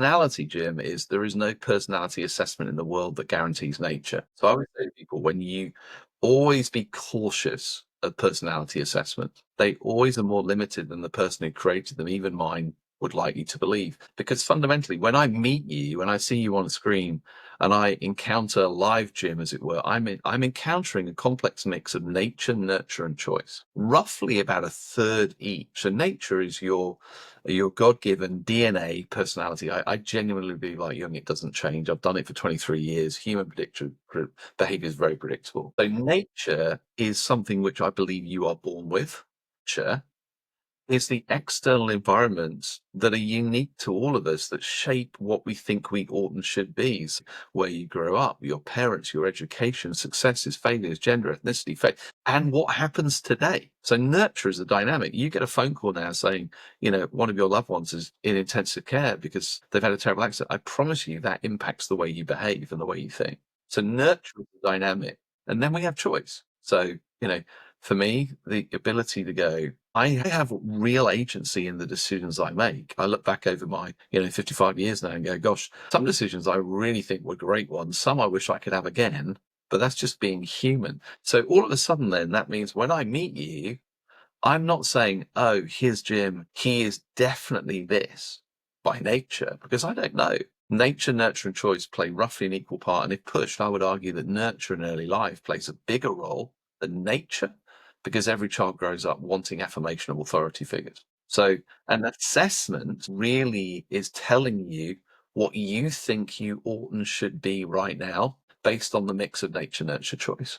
Personality, Jim, is there is no personality assessment in the world that guarantees nature. So I would say to people, when you always be cautious of personality assessment, they always are more limited than the person who created them, even mine would like you to believe. Because fundamentally, when I meet you, when I see you on a screen and I encounter live Jim, as it were, I'm encountering a complex mix of nature, nurture, and choice, roughly about a third each. So nature is your God-given DNA personality. I genuinely believe, like Jung, it doesn't change. I've done it for 23 years. Human behavior is very predictable. So nature is something which I believe you are born with. Nature is the external environments that are unique to all of us that shape what we think we ought and should be. So where you grow up, your parents, your education, successes, failures, gender, ethnicity, faith, and what happens today. So nurture is a dynamic. You get a phone call now saying, one of your loved ones is in intensive care because they've had a terrible accident. I promise you that impacts the way you behave and the way you think. So nurture is a dynamic. And then we have choice. So, for me, the ability to go, I have real agency in the decisions I make. I look back over my, 55 years now and go, gosh, some decisions I really think were great ones. Some I wish I could have again, but that's just being human. So all of a sudden then that means when I meet you, I'm not saying, oh, here's Jim. He is definitely this by nature, because I don't know. Nature, nurture, and choice play roughly an equal part. And if pushed, I would argue that nurture in early life plays a bigger role than nature, because every child grows up wanting affirmation of authority figures. So an assessment really is telling you what you think you ought and should be right now based on the mix of nature, nurture, choice.